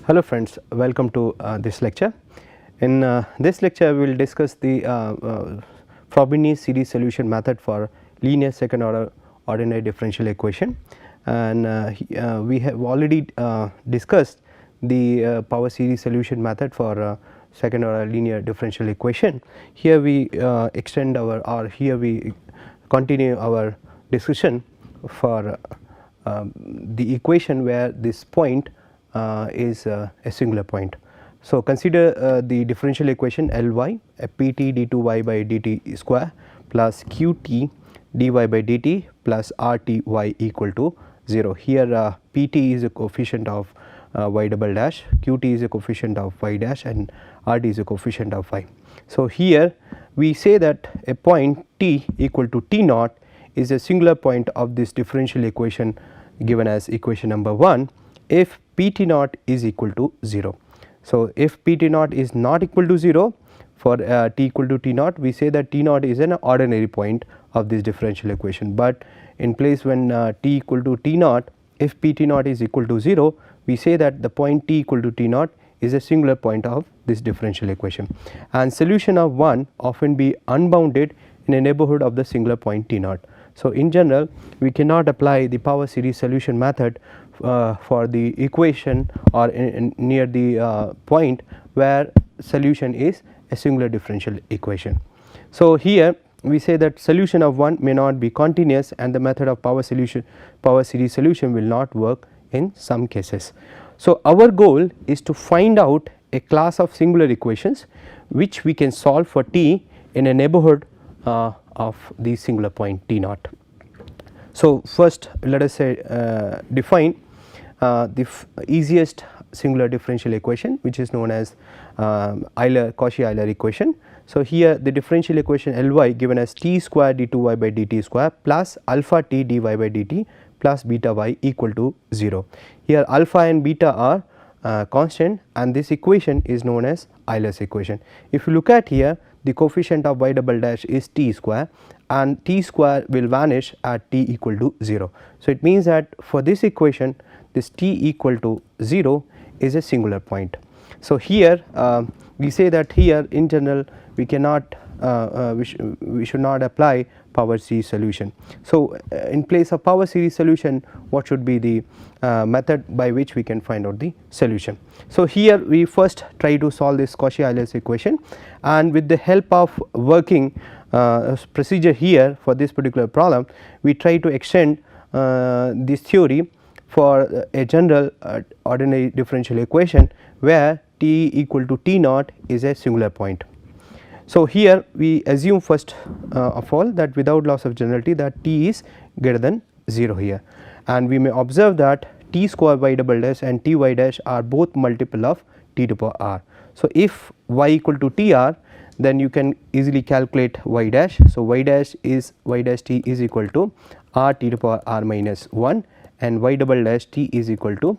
Hello friends, welcome to this lecture. In this lecture we will discuss the Frobenius series solution method for linear second order ordinary differential equation, and we have already discussed the power series solution method for second order linear differential equation. Here we extend our, or here we continue our discussion for the equation where this point is a singular point. So, consider the differential equation Ly Pt d2y by dt square plus qt dy by dt plus rty equal to 0. Here Pt is a coefficient of y double dash, qt is a coefficient of y dash, and rt is a coefficient of y. So, here we say that a point t equal to t naught is a singular point of this differential equation given as equation number 1 if Pt naught is equal to 0. So, if Pt naught is not equal to 0 for t equal to t naught, we say that t naught is an ordinary point of this differential equation, but in place when t equal to t naught, if Pt naught is equal to 0, we say that the point t equal to t naught is a singular point of this differential equation, and solution of 1 often be unbounded in a neighborhood of the singular point t naught. So, in general we cannot apply the power series solution method for the equation or near the point where solution is a singular differential equation. So, here we say that solution of 1 may not be continuous and the method of power series solution will not work in some cases. So, our goal is to find out a class of singular equations which we can solve for t in a neighborhood of the singular point t naught. So, first let us say define the easiest singular differential equation, which is known as Cauchy-Euler equation. So, here the differential equation Ly given as t square d2y by dt square plus alpha t dy by dt plus beta y equal to 0. Here alpha and beta are constant and this equation is known as Euler's equation. If you look at here, the coefficient of y double dash is t square and t square will vanish at t equal to 0. So, it means that for this equation this t equal to 0 is a singular point. So, here we say that here in general we cannot we should not apply power series solution. So, in place of power series solution, what should be the method by which we can find out the solution. So, here we first try to solve this Cauchy-Euler's equation, and with the help of working procedure here for this particular problem, we try to extend this theory for a general ordinary differential equation where t equal to t naught is a singular point. So, here we assume first of all that without loss of generality that t is greater than 0 here, and we may observe that t square y double dash and t y dash are both multiple of t to the power r. So, if y equal to t r, then you can easily calculate y dash. So, y dash t is equal to r t to the power r minus 1 and y double dash t is equal to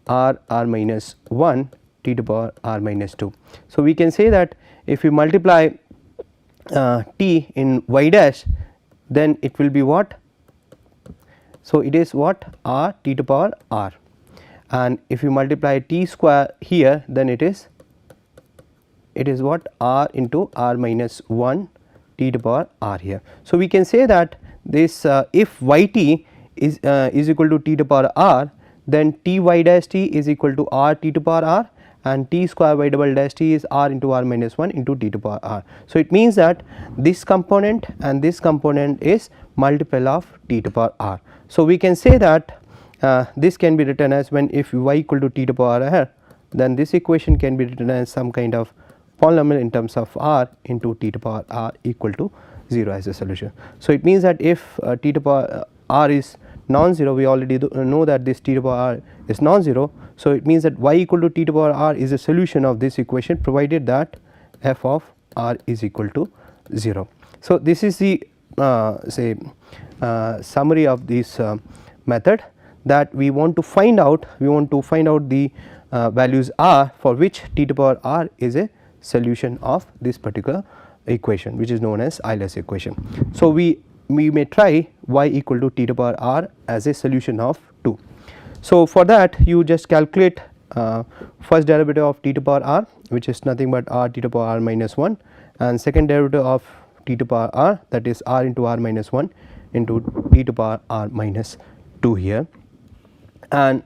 r minus 1 t to the power r minus 2. So, we can say that if we multiply t in y dash, then it will be what? So, it is what? R t to the power r, and if you multiply t square here, then it is what? R into r minus 1 t to the power r here. So, we can say that this if yt is equal to t to the power r, then t y dash t is equal to r t to the power r, and t square y double dash t is r into r minus 1 into t to the power r. So, it means that this component and this component is multiple of t to the power r. So, we can say that this can be written as when if y equal to t to the power r, then this equation can be written as some kind of polynomial in terms of r into t to the power r equal to 0 as a solution. So, it means that if t to the power r is non-zero, we already know that this t to the power r is non-zero. So, it means that y equal to t to the power r is a solution of this equation provided that f of r is equal to 0. So, this is the say summary of this method that we want to find out. We want to find out the values r for which t to the power r is a solution of this particular equation, which is known as Euler's equation. So, we may try y equal to t to the power r as a solution of 2. So, for that you just calculate first derivative of t to power r, which is nothing but r t to power r minus 1, and second derivative of t to power r, that is r into r minus 1 into t to power r minus 2 here, and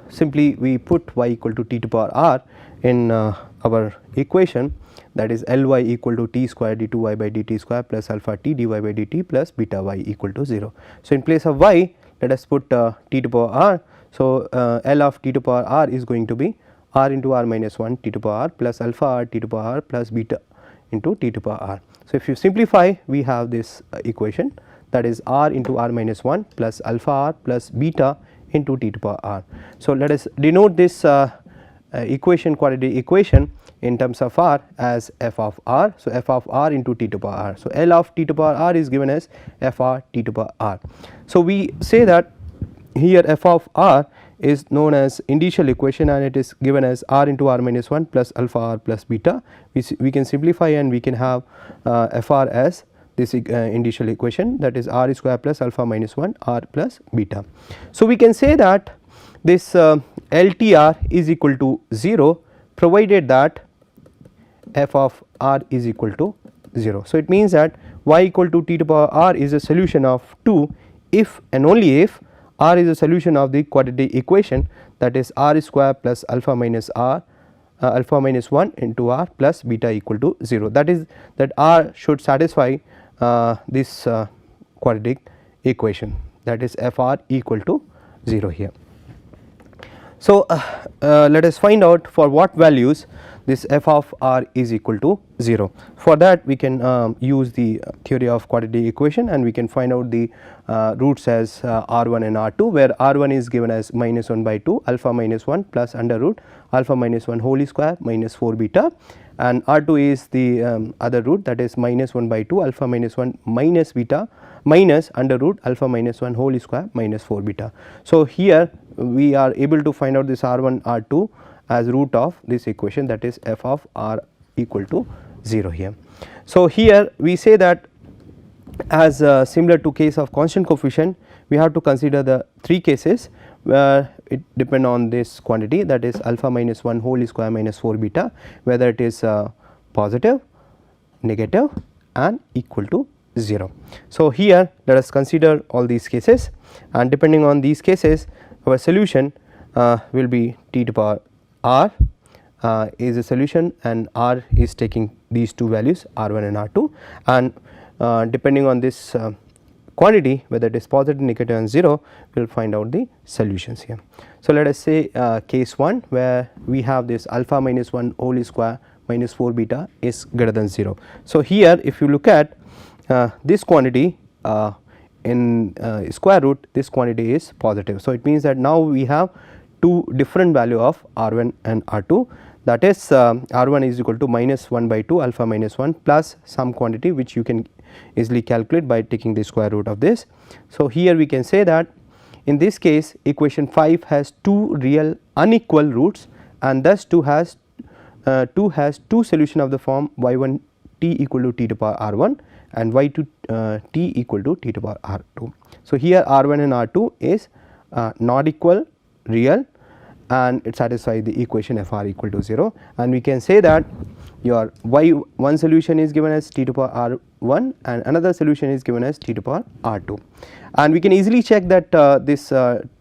simply we put y equal to t to power r in our equation, that is Ly equal to t square d2y by dt square plus alpha t dy by dt plus beta y equal to 0. So, in place of y let us put t to power r. So, L of t to power r is going to be r into r minus 1 t to power r plus alpha r t to power r plus beta into t to power r. So, if you simplify, we have this equation, that is r into r minus 1 plus alpha r plus beta into t to power r. So, let us denote this equation, quadratic equation, in terms of r as f of r. So, f of r into t to power r. So, L of t to power r is given as f r t to power r. So, we say that here f of r is known as initial equation, and it is given as r into r minus 1 plus alpha r plus beta. We can simplify and we can have f r as this initial equation, that is r square plus alpha minus 1 r plus beta. So, we can say that this LTR is equal to 0 provided that f of r is equal to 0. So, it means that y equal to t to power r is a solution of 2 if and only if r is a solution of the quadratic equation, that is r square plus alpha minus r alpha minus 1 into r plus beta equal to 0, that is that r should satisfy this quadratic equation, that is f r equal to 0 here. So, let us find out for what values this f of r is equal to 0. For that we can use the theory of quadratic equation, and we can find out the roots as r1 and r2, where r1 is given as minus 1 by 2 alpha minus 1 plus under root alpha minus 1 whole square minus 4 beta, and r2 is the other root, that is minus 1 by 2 alpha minus 1 minus beta minus under root alpha minus 1 whole square minus 4 beta. So, here we are able to find out this r1 r2 as root of this equation, that is f of r equal to 0 here. So, here we say that as similar to case of constant coefficient, we have to consider the 3 cases where it depend on this quantity, that is alpha minus 1 whole square minus 4 beta, whether it is positive, negative and equal to 0. So, here let us consider all these cases, and depending on these cases our solution will be t to power r is a solution, and r is taking these two values r1 and r2, and depending on this quantity whether it is positive, negative and 0, we will find out the solutions here. So, let us say case 1 where we have this alpha minus 1 whole square minus 4 beta is greater than 0. So, here if you look at this quantity in square root, this quantity is positive. So, it means that now we have two different value of r1 and r2, that is r1 is equal to minus 1 by 2 alpha minus 1 plus some quantity which you can easily calculate by taking the square root of this. So, here we can say that in this case equation 5 has two real unequal roots, and thus 2 has two solution of the form y1 t equal to t to power r1 and y2 t equal to t to power r2. So, here r1 and r2 is not equal, real, and it satisfies the equation f r equal to 0, and we can say that your y1 solution is given as t to power r1 and another solution is given as t to power r2, and we can easily check that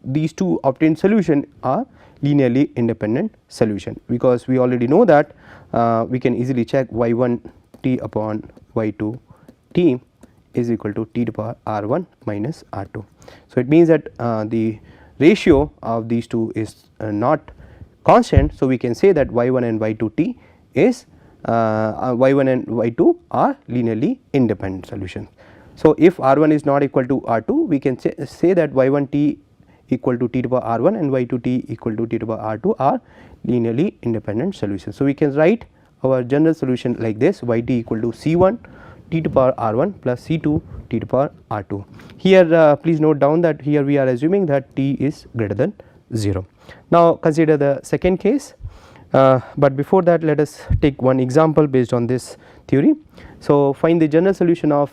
these two obtained solution are linearly independent solution, because we already know that we can easily check y1 t upon y2 t is equal to t to power r1 minus r2. So, it means that the ratio of these two is not constant. So, we can say that y1 and y2 t is y1 and y2 are linearly independent solutions. So, if r1 is not equal to r2, we can say that y1 t equal to t to power r1 and y2 t equal to t to power r2 are linearly independent solutions. So, we can write our general solution like this: y t equal to c1 t to power r1 plus c2 t to power r2. Here please note down that here we are assuming that t is greater than 0. Now, consider the second case, but before that let us take one example based on this theory. So, find the general solution of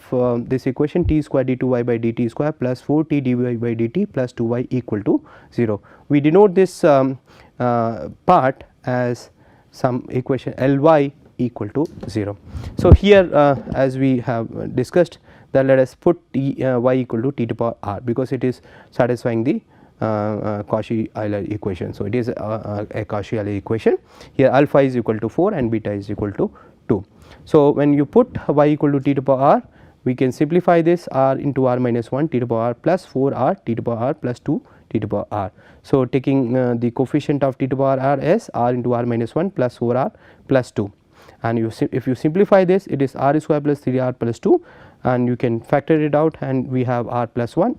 this equation t square d2y by dt square plus 4t dy by dt plus 2y equal to 0. We denote this part as some equation Ly equal to 0. So, here as we have discussed that let us put y equal to t to the power r, because it is satisfying the Cauchy-Euler equation. So, it is a Cauchy-Euler equation. Here alpha is equal to 4 and beta is equal to 2. So, when you put y equal to t to the power r, we can simplify this r into r minus 1 t to the power r plus 4 r t to the power r plus 2 t to the power r. So, taking the coefficient of t to the power r as r into r minus 1 plus 4 r plus 2, and if you simplify this, it is r square plus 3 r plus 2, and you can factor it out and we have r plus 1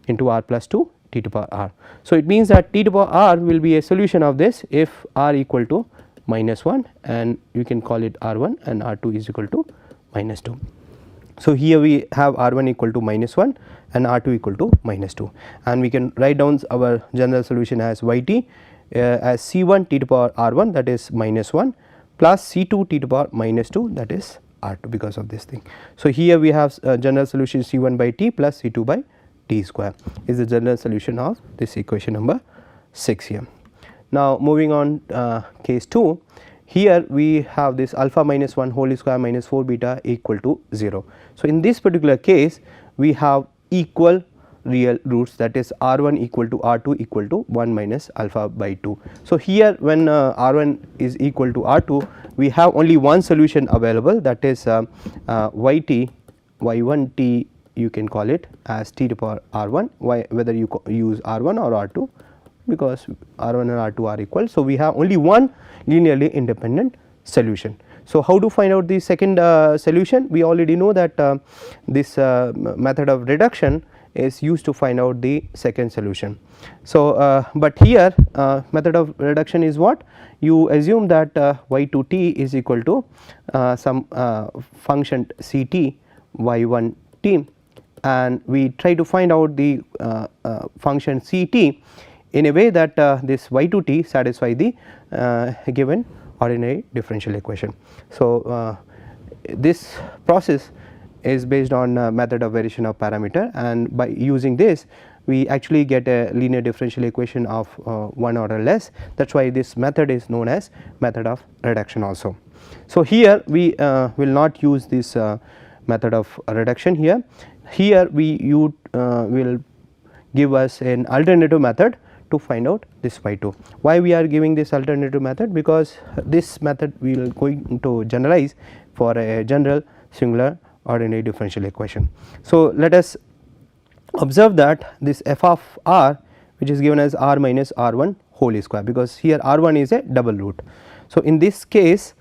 into r plus 2 t to the power r. So, it means that t to the power r will be a solution of this if r equal to minus 1, and you can call it r1 and r2 is equal to minus 2. So, here we have r1 equal to minus 1 and r2 equal to minus 2, and we can write down our general solution as yt as c1 t to the power r1, that is minus 1, plus c2 t to the power minus 2, that is r2, because of this thing. So, here we have general solution c1 by t plus c2 by t square is the general solution of this equation number 6 here. Now, moving on case 2, here we have this alpha minus 1 whole square minus 4 beta equal to 0. So, in this particular case we have equal real roots, that is r1 equal to r2 equal to 1 minus alpha by 2. So, here when r1 is equal to r2, we have only one solution available, that is yt, y1t you can call it as t to the power r1, whether you use r1 or r2, because r1 and r2 are equal. So, we have only one linearly independent solution. So, how to find out the second solution? We already know that this method of reduction is used to find out the second solution. So, but here method of reduction is what? You assume that y2t is equal to some function ct y1t, and we try to find out the function ct in a way that this y2t satisfy the given ordinary differential equation. So, this process is based on method of variation of parameter, and by using this we actually get a linear differential equation of one order less. That is why this method is known as method of reduction also. So, here we will not use this method of reduction here. Here we will give us an alternative method to find out this y2. Why we are giving this alternative method? Because this method we will going to generalize for a general singular ordinary differential equation. So, let us observe that this f of r, which is given as r minus r1 whole square, because here r1 is a double root. So, in this case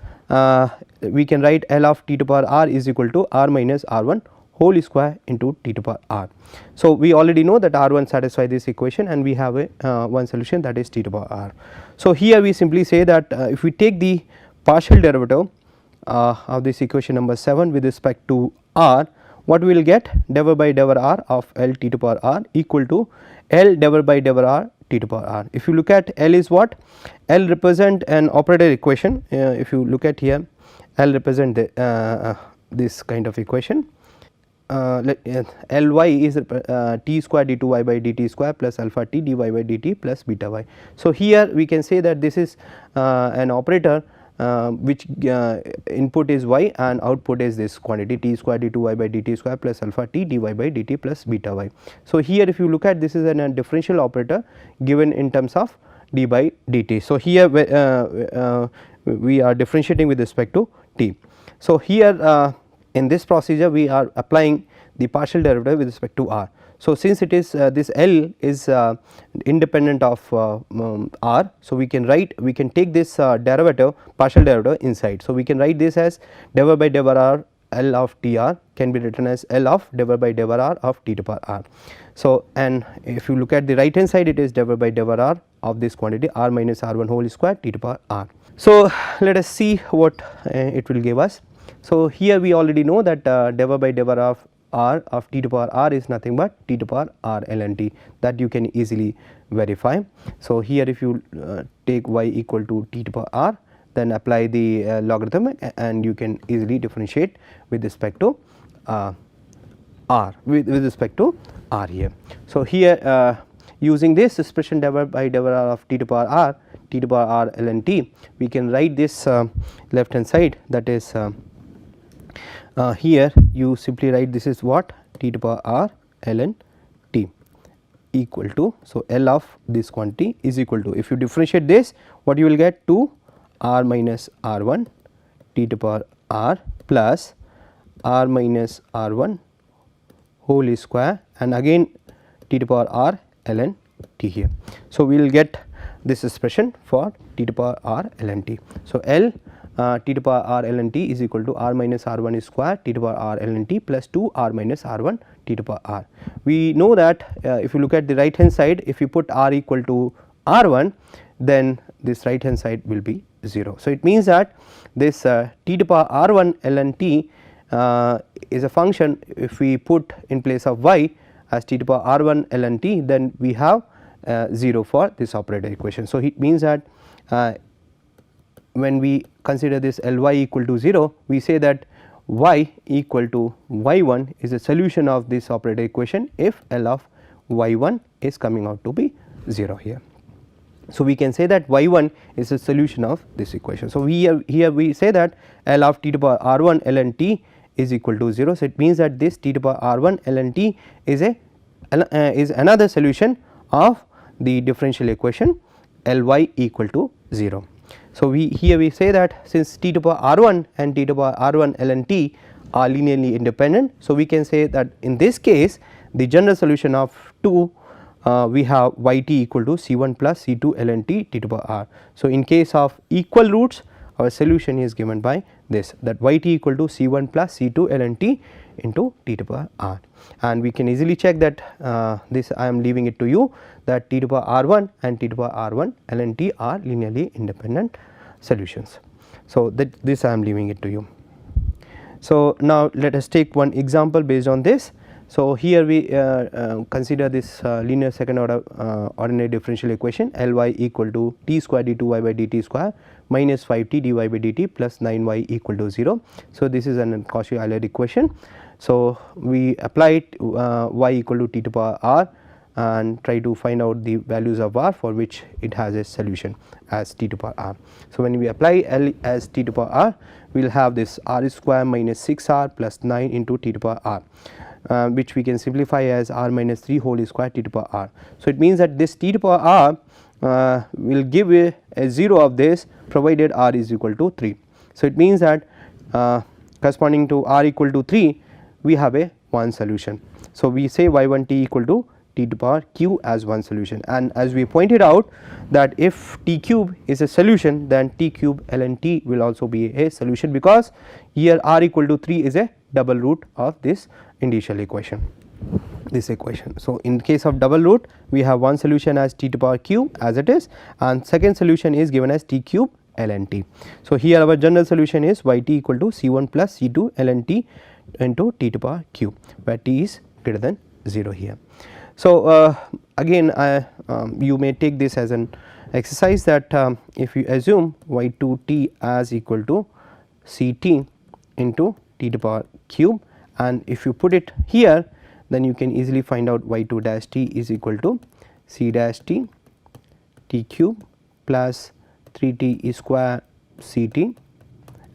we can write L of t to the power r is equal to r minus r1 whole square into t to the power r. So, we already know that r1 satisfy this equation, and we have a one solution, that is t to the power r. So, here we simply say that if we take the partial derivative of this equation number 7 with respect to r, what we will get? Del by del r of L t to the power r equal to L del by del r t to the power r. If you look at L is what? L represent an operator equation. If you look at here, L represent the, this kind of equation. Ly is t square d2y by dt square plus alpha t dy by dt plus beta y. So, here we can say that this is an operator which input is y and output is this quantity t square d2y by dt square plus alpha t dy by dt plus beta y. So, here if you look at, this is a differential operator given in terms of d by dt. So, here we are differentiating with respect to t. So, here in this procedure we are applying the partial derivative with respect to r. So, since it is this L is independent of r, so we can take this derivative, partial derivative inside. So, we can write this as del by del r L of t r can be written as L of del by del r of t to the power r. So, and if you look at the right hand side, it is del by del r of this quantity r minus r1 whole square t to the power r. So, let us see what it will give us. So, here we already know that del by del of r of t to the power r is nothing but t to the power r ln t, that you can easily verify. So, here if you take y equal to t to the power r, then apply the logarithm and you can easily differentiate with respect to r with respect to r here. So, here using this expression del by del r of t to the power r ln t, we can write this left hand side, that is here you simply write this is what t to the power r ln t equal to, so L of this quantity is equal to, if you differentiate this, what you will get 2 r minus r 1 t to the power r plus r minus r 1 whole square and again t to the power r ln t here. So, we will get this expression for t to the power r ln t. So, L t to the power r ln t is equal to r minus r 1 square t to the power r ln t plus 2 r minus r 1 t to the power r. We know that if you look at the right hand side, if you put r equal to r 1, then this right hand side will be 0. So, it means that this t to the power r 1 ln t is a function, if we put in place of y as t to the power r 1 ln t, then we have 0 for this operator equation. So, it means that when we consider this Ly equal to 0, we say that y equal to y1 is a solution of this operator equation if L of y1 is coming out to be 0 here. So, we can say that y1 is a solution of this equation. So, here we say that L of t to the power r1 ln t is equal to 0. So, it means that this t to the power r1 ln t is another solution of the differential equation Ly equal to 0. So, here we say that since t to the power r1 and t to the power r1 ln t are linearly independent. So, we can say that in this case the general solution of 2 we have yt equal to c1 plus c2 ln t t to the power r. So, in case of equal roots, our solution is given by this, that yt equal to c1 plus c2 ln t into t to the power r, and we can easily check that this I am leaving it to you, that t to the power r1 and t to the power r1 ln t are linearly independent solutions. So, this I am leaving it to you. So, now let us take one example based on this. So, here we consider this linear second order ordinary differential equation Ly equal to t square d2y by dt square minus 5t dy by dt plus 9y equal to 0. So, this is an Cauchy-Euler equation. So, we apply y equal to t to the power r and try to find out the values of r for which it has a solution as t to the power r. So, when we apply L as t to the power r, we will have this r square minus 6r plus 9 into t to the power r. Which we can simplify as r minus 3 whole square t to the power r. So, it means that this t to the power r will give a 0 of this provided r is equal to 3. So, it means that corresponding to r equal to 3, we have a one solution. So, we say y1 t equal to t to the power q as one solution, and as we pointed out that if t cube is a solution, then t cube ln t will also be a solution, because here r equal to 3 is a double root of this initial equation, this equation. So, in case of double root, we have one solution as t to the power q as it is, and second solution is given as t cube ln t. So, here our general solution is yt equal to c1 plus c2 ln t into t to the power q, where t is greater than 0 here. So, again you may take this as an exercise that if you assume y2 t as equal to ct into t to the power cube, and if you put it here, then you can easily find out y2 dash t is equal to c dash t t cube plus 3t square ct,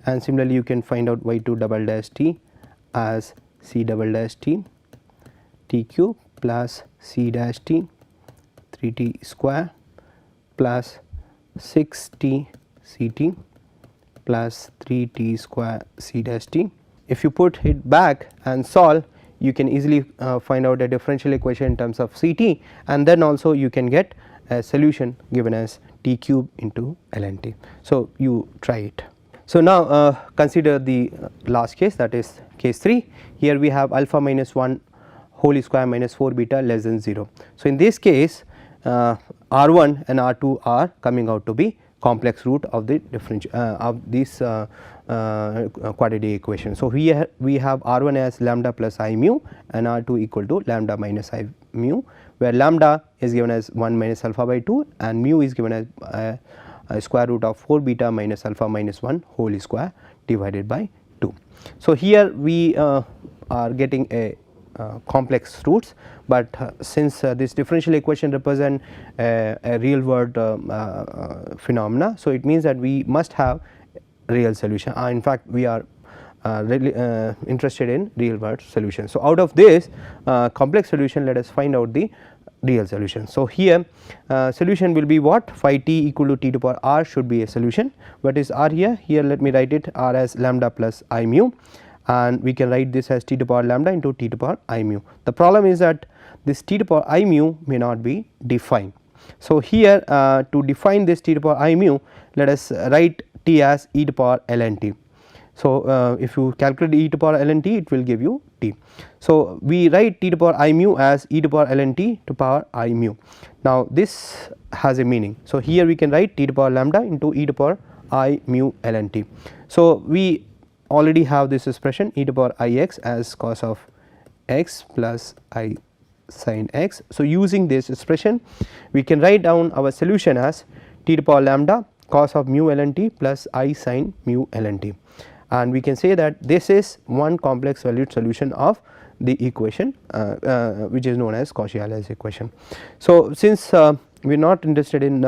and similarly you can find out y2 double dash t as c double dash t t cube plus c dash t 3t square plus 6t ct plus 3t square c dash t. If you put it back and solve, you can easily find out a differential equation in terms of ct, and then also you can get a solution given as t cube into ln t. So, you try it. So, now consider the last case, that is case 3. Here we have alpha minus 1 whole square minus 4 beta less than 0. So, in this case r1 and r2 are coming out to be complex root of the differential of this quadratic equation. So, here we have r1 as lambda plus I mu and r2 equal to lambda minus I mu, where lambda is given as 1 minus alpha by 2 and mu is given as square root of 4 beta minus alpha minus 1 whole square divided by 2. So, here we are getting a complex roots, but since this differential equation represent a real world phenomena. So, it means that we must have real solution. In fact, we are really interested in real world solution. So, out of this complex solution, let us find out the real solution. So, here solution will be what? Phi t equal to t to the power r should be a solution. What is r here? Here let me write it r as lambda plus I mu, and we can write this as t to the power lambda into t to the power I mu. The problem is that this t to the power I mu may not be defined. So, here to define this t to the power I mu, let us write t as e to the power ln t. So, if you calculate e to the power ln t, it will give you t. So, we write t to the power I mu as e to the power ln t to power I mu. Now, this has a meaning. So, here we can write t to the power lambda into e to the power I mu ln t. So, we already have this expression e to the power I x as cos of x plus I sin x. So, using this expression, we can write down our solution as t to the power lambda cos of mu ln t plus I sin mu ln t, and we can say that this is one complex valued solution of the equation which is known as Cauchy-Euler's equation. So, since we are not interested in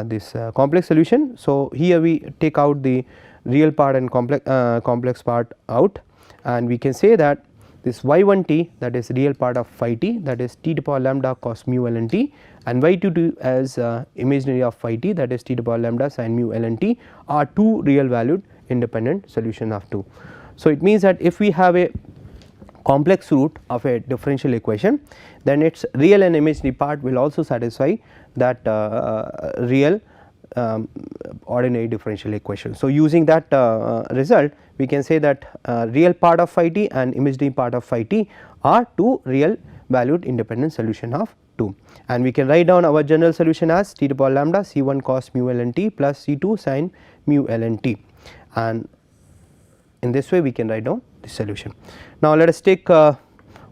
this complex solution, so here we take out the real part and complex part out, and we can say that this y1 t, that is real part of phi t, that is t to the power lambda cos mu ln t, and y2 as imaginary of phi t, that is t to the power lambda sin mu ln t, are two real valued independent solution of 2. So, it means that if we have a complex root of a differential equation, then its real and imaginary part will also satisfy that real ordinary differential equation. So, using that result, we can say that real part of phi t and imaginary part of phi t are two real valued independent solution of 2, and we can write down our general solution as t to the power lambda c1 cos mu ln t plus c2 sin mu ln t, and in this way we can write down the solution. Now, let us take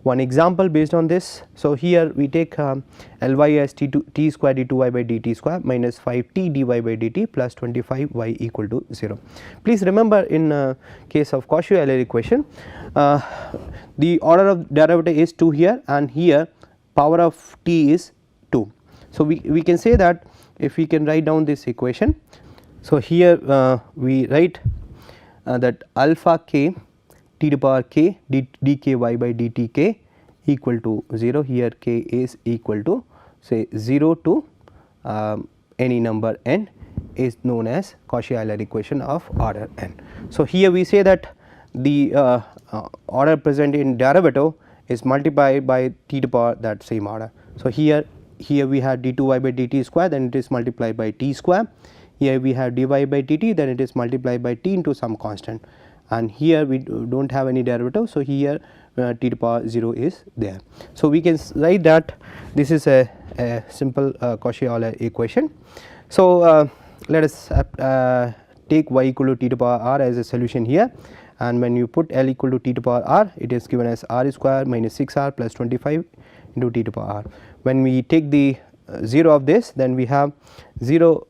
one example based on this. So, here we take Ly as t square d2y by dt square minus 5t dy by dt plus 25y equal to 0. Please remember, in case of Cauchy-Euler equation, the order of derivative is 2 here, and here power of t is 2. So, we can say that if we can write down this equation. So, here we write that alpha k t to the power k dky by dt k equal to 0. Here k is equal to say 0 to any number n is known as Cauchy-Euler equation of order n. So, here we say that the order present in derivative is multiplied by t to the power that same order. So, here we have d2y by dt square, then it is multiplied by t square. Here we have dy by dt, then it is multiplied by t into some constant, and here we do not have any derivative. So, here t to the power 0 is there. So, we can write that this is a simple Cauchy-Euler equation. So, let us take y equal to t to the power r as a solution here, and when you put L equal to t to the power r, it is given as r square minus 6r plus 25 into t to the power r. When we take the 0 of this, then we have 0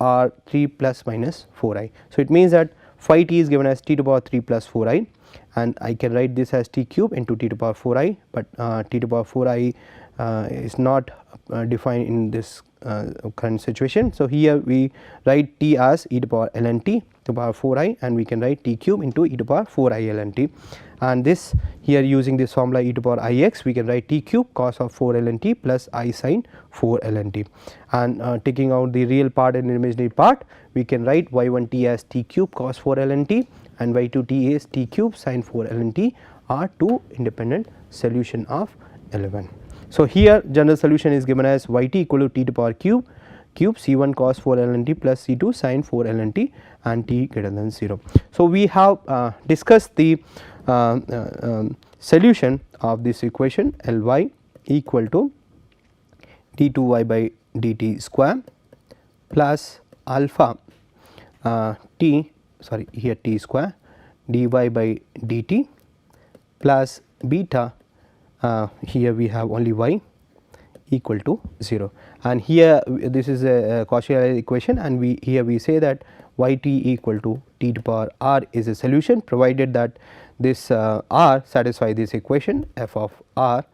r 3 plus minus 4i. So, it means that phi t is given as t to the power 3 plus 4i, and I can write this as t cube into t to the power 4i, but t to the power 4i is not defined in this current situation. So, here we write t as e to the power ln t to the power 4i, and we can write t cube into e to the power 4i ln t, and this here using this formula e to the power I x, we can write t cube cos of 4 ln t plus I sin 4 ln t, and taking out the real part and imaginary part, we can write y1 t as t cube cos 4 ln t and y2 t is t cube sin 4 ln t are two independent solution of 11. So, here general solution is given as y t equal to t to the power cube c1 cos 4 ln t plus c2 sin 4 ln t and t greater than 0. So, we have discussed the solution of this equation Ly equal to d2y by dt square plus alpha t square dy by dt plus beta, here we have only y equal to 0, and here this is a Cauchy equation, and here we say that y t equal to t to power r is a solution provided that this r satisfy this equation f of r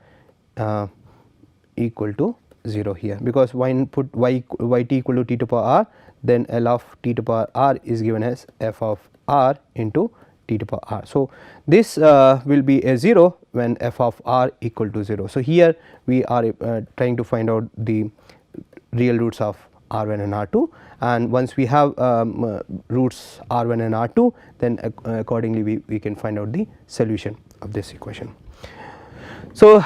equal to 0 here, because when put y t equal to t to power r, then L of t to power r is given as f of r into t to power r. So, this will be a 0 when f of r equal to 0. So, here we are trying to find out the real roots of r1 and r2, and once we have roots r1 and r2, then accordingly we can find out the solution of this equation. So,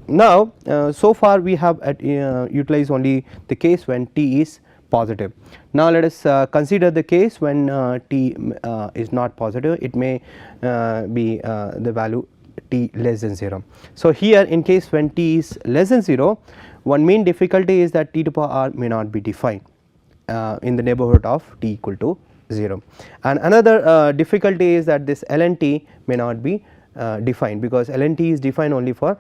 now so far we have utilized only the case when t is positive. Now, let us consider the case when t is not positive. It may be the value t less than 0. So, here in case when t is less than 0, one main difficulty is that t to power r may not be defined in the neighborhood of t equal to 0, and another difficulty is that this ln t may not be defined, because ln t is defined only for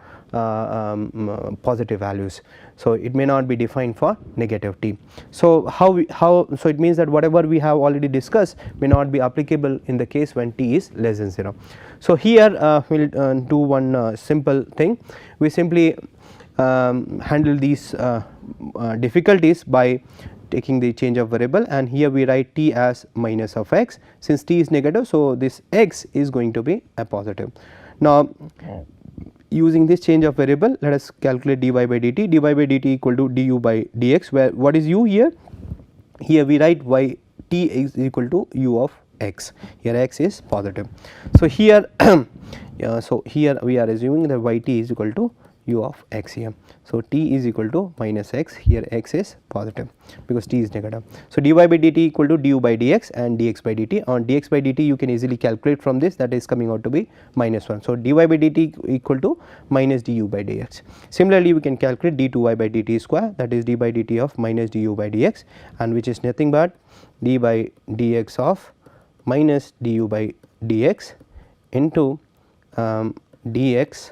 positive values. So, it may not be defined for negative t. So, so it means that whatever we have already discussed may not be applicable in the case when t is less than 0. So, here we will do one simple thing. We simply handle these difficulties by taking the change of variable, and here we write t as minus of x. Since t is negative, so this x is going to be a positive. Now, using this change of variable, let us calculate dy by dt. Dy by dt equal to du by dx, where what is u here? Here we write y t is equal to u of x. Here x is positive. So, here here we are assuming that y t is equal to u of x here. So, t is equal to minus x, here x is positive because t is negative. So, dy by dt equal to du by dx and dx by dt. On dx by dt you can easily calculate from this, that is coming out to be minus 1. So, dy by dt equal to minus du by dx. Similarly, we can calculate d2y by dt square, that is d by dt of minus du by dx, and which is nothing but d by dx of minus du by dx into dx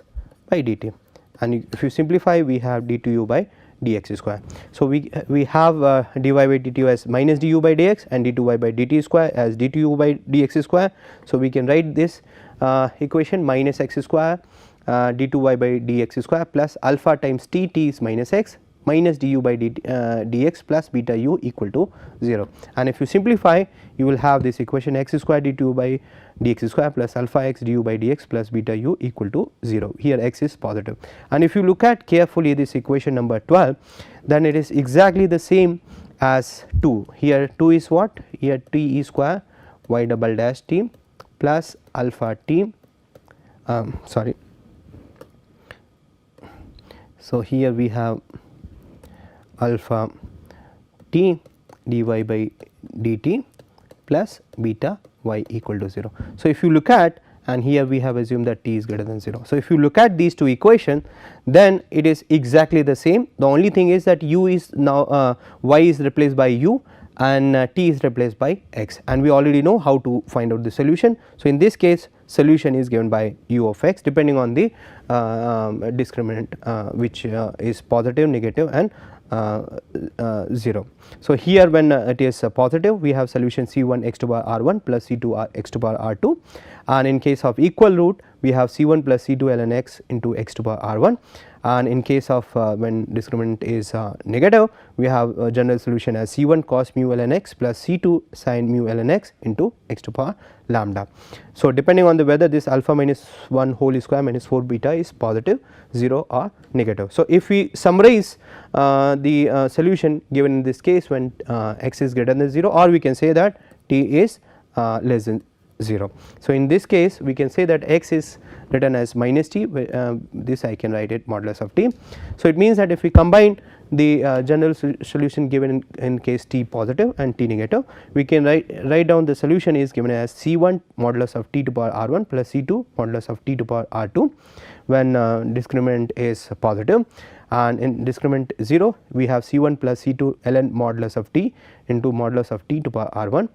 by dt. And if you simplify, we have d2u by dx square. So, we have dy by dt as minus du by dx and d2y by dt square as d2u by dx square. So, we can write this equation minus x square d2y by dx square plus alpha times t is minus x minus du by dx plus beta u equal to 0. And if you simplify, you will have this equation x square d2 by dx square plus alpha x du by dx plus beta u equal to 0. Here x is positive, and if you look at carefully this equation number 12, then it is exactly the same as 2. Here 2 is what? Here t e square y double dash t plus alpha t sorry. So, here we have alpha t dy by dt plus beta y equal to 0. So, if you look at, and here we have assumed that t is greater than 0. So, if you look at these two equations, then it is exactly the same. The only thing is that u is now y is replaced by u and t is replaced by x, and we already know how to find out the solution. So, in this case, solution is given by u of x depending on the discriminant which is positive, negative and 0. So, here when it is positive, we have solution C1 x to power r1 plus C2 x to power r2, and in case of equal root, we have C1 plus C2 ln x into x to power r1, and in case of when discriminant is negative, we have a general solution as C1 cos mu ln x plus C2 sin mu ln x into x to power lambda. So, depending on the whether this alpha minus 1 whole square minus 4 beta is positive, 0 or negative. So, if we summarize the solution given in this case when x is greater than 0, or we can say that t is less than 0. So, in this case we can say that x is written as minus t, this I can write it modulus of t. So, it means that if we combine the general solution given in case t positive and t negative, we can write down the solution is given as C1 modulus of t to power r1 plus C2 modulus of t to power r2 when discriminant is positive, and in discriminant 0 we have C1 plus C2 ln modulus of t into modulus of t to power r1,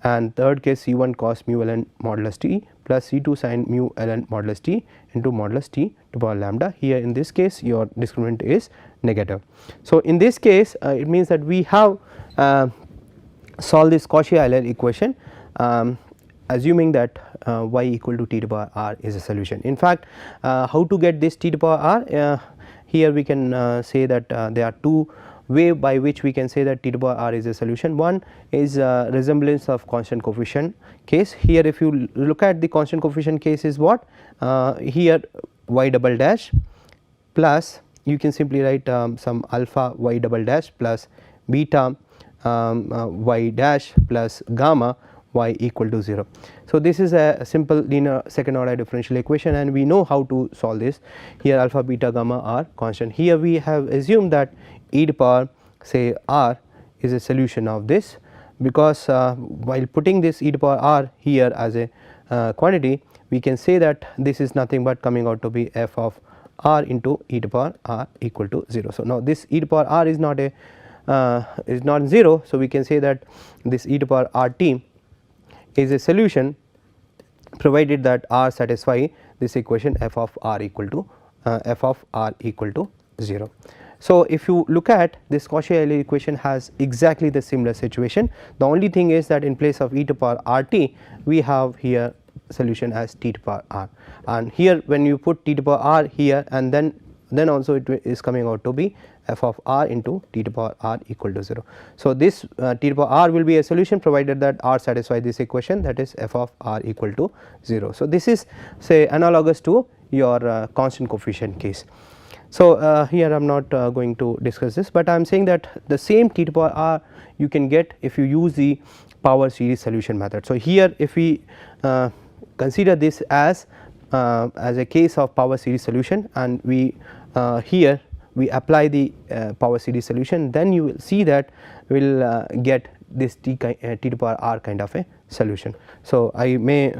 and third case C1 cos mu ln modulus t plus C2 sin mu ln modulus t into modulus t to power lambda. Here in this case your discriminant is negative. So, in this case it means that we have solved this Cauchy-Euler equation, assuming that y equal to t to power r is a solution. In fact, how to get this t to power r? Here we can say that there are two way by which we can say that t to power r is a solution. One is resemblance of constant coefficient case. Here if you look at the constant coefficient case is what? Here y double dash plus you can simply write some alpha y double dash plus beta y dash plus gamma y equal to 0. So, this is a simple linear second order differential equation and we know how to solve this. Here alpha beta gamma are constant. Here we have assumed that e to power say r is a solution of this, because while putting this e to power r here as a quantity, we can say that this is nothing but coming out to be f of r into e to power r equal to 0. So, now this e to power r is not 0. So, we can say that this e to power r t is a solution provided that r satisfy this equation f of r equal to 0. So, if you look at this Cauchy-Euler equation has exactly the similar situation. The only thing is that in place of e to power r t we have here solution as t to power r, and here when you put t to power r here and then also it is coming out to be f of r into t to power r equal to 0. So, this t to power r will be a solution provided that r satisfy this equation, that is f of r equal to 0. So, this is say analogous to your constant coefficient case. So, here I am not going to discuss this, but I am saying that the same t to power r you can get if you use the power series solution method. So, here if we consider this as a case of power series solution and we here we apply the power series solution, then you will see that we will get this t to power r kind of a solution. So, I may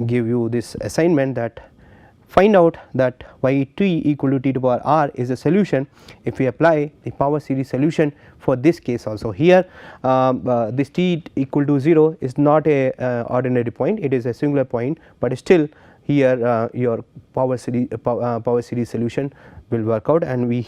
give you this assignment that find out that y t equal to t to power r is a solution if we apply the power series solution for this case also. Here this t equal to 0 is not a ordinary point, it is a singular point, but still here your power series solution will work out, and we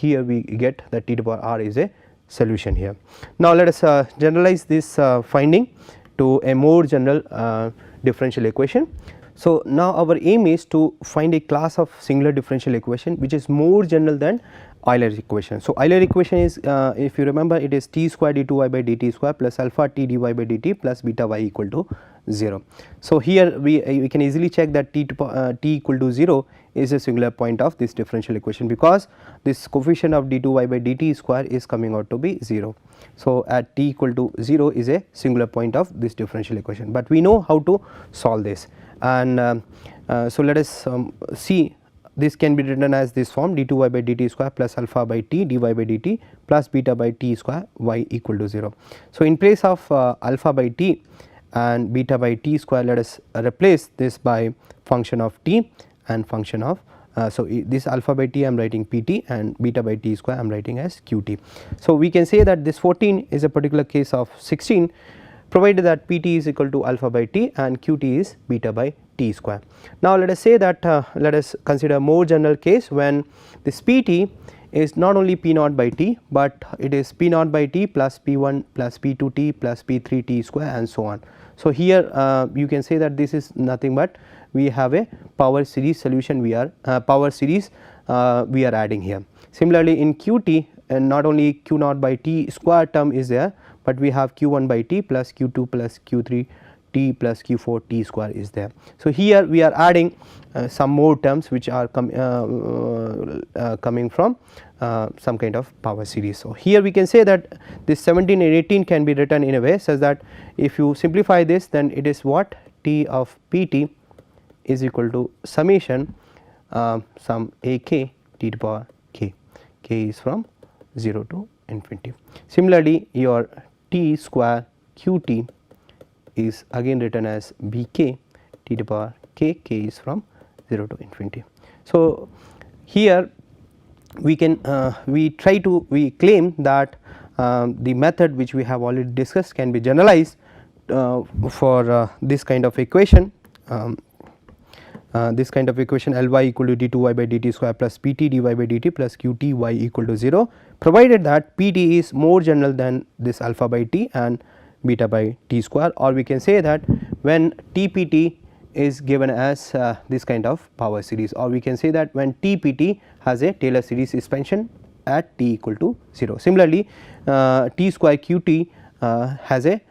get that t to power r is a solution here. Now, let us generalize this finding to a more general differential equation. So, now our aim is to find a class of singular differential equation which is more general than Euler's equation. So, Euler equation is if you remember, it is t square d2y by dt square plus alpha t dy by dt plus beta y equal to 0. So, here we can easily check that t equal to 0 is a singular point of this differential equation, because this coefficient of d2y by dt square is coming out to be 0. So, at t equal to 0 is a singular point of this differential equation, but we know how to solve this, and so let us see. This can be written as this form d2y by dt square plus alpha by t dy by dt plus beta by t square y equal to 0. So, in place of alpha by t and beta by t square, let us replace this by function of t and function of so this alpha by t I am writing pt and beta by t square I am writing as qt. So, we can say that this 14 is a particular case of 16 provided that pt is equal to alpha by t and qt is beta by t square. Now, let us say that let us consider a more general case when this pt is not only p naught by t, but it is p naught by t plus p1 plus p2 t plus p3 t square and so on. So, here you can say that this is nothing but we have a power series solution, we are we are adding here. Similarly, in qt and not only q naught by t square term is there, but we have q1 by t plus q2 plus q3 t plus q4 t square is there. So, here we are adding some more terms which are coming from some kind of power series. So, here we can say that this 17 and 18 can be written in a way such that if you simplify this, then it is what t of pt is equal to summation some a k t to power k, k is from 0 to infinity. Similarly, your t square qt is again written as bk t to power k, k is from 0 to infinity. So, here we can we claim that the method which we have already discussed can be generalized for this kind of equation, this kind of equation Ly equal to d2y by dt square plus pt dy by dt plus qt y equal to 0, provided that pt is more general than this alpha by t and beta by t square, or we can say that when tpt is given as this kind of power series, or we can say that when tpt has a Taylor series expansion at t equal to 0. Similarly, t square qt has a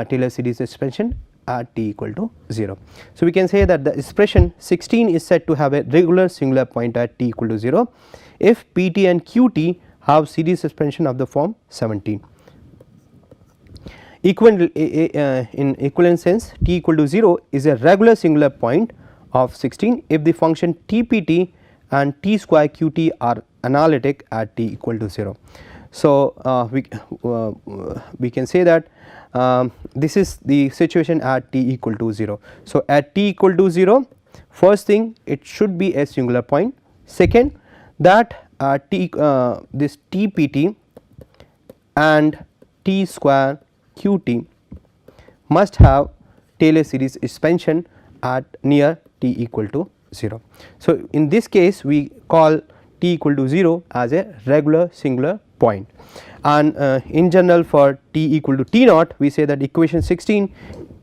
Taylor series expansion at t equal to 0. So, we can say that the expression 16 is said to have a regular singular point at t equal to 0 if pt and qt have series expansion of the form 17. In equivalent sense, t equal to 0 is a regular singular point of 16 if the function tpt and t square qt are analytic at t equal to 0. So, we can say that this is the situation at t equal to 0. So, at t equal to 0, first thing it should be a singular point. Second, that this tpt and t square qt must have Taylor series expansion at near t equal to 0. So, in this case we call t equal to 0 as a regular singular point, and in general for t equal to t naught we say that equation 16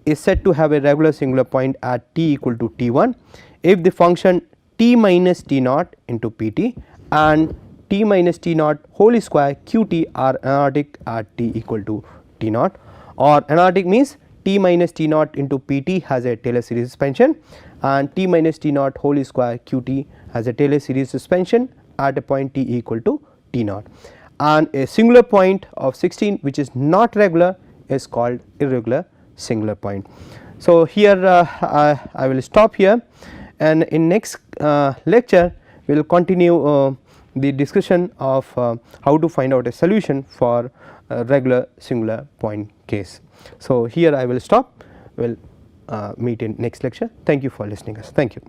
is said to have a regular singular point at t equal to t1 if the function t minus t naught into pt and t minus t naught whole square qt are analytic at t equal to t naught, or analytic means t minus t naught into pt has a Taylor series expansion and t minus t naught whole square qt has a Taylor series expansion at a point t equal to t naught, and a singular point of 16 which is not regular is called irregular singular point. So, here I will stop here, and in next lecture we will continue the discussion of how to find out a solution for a regular singular point case. So, here I will stop, we will meet in next lecture. Thank you for listening us. Thank you.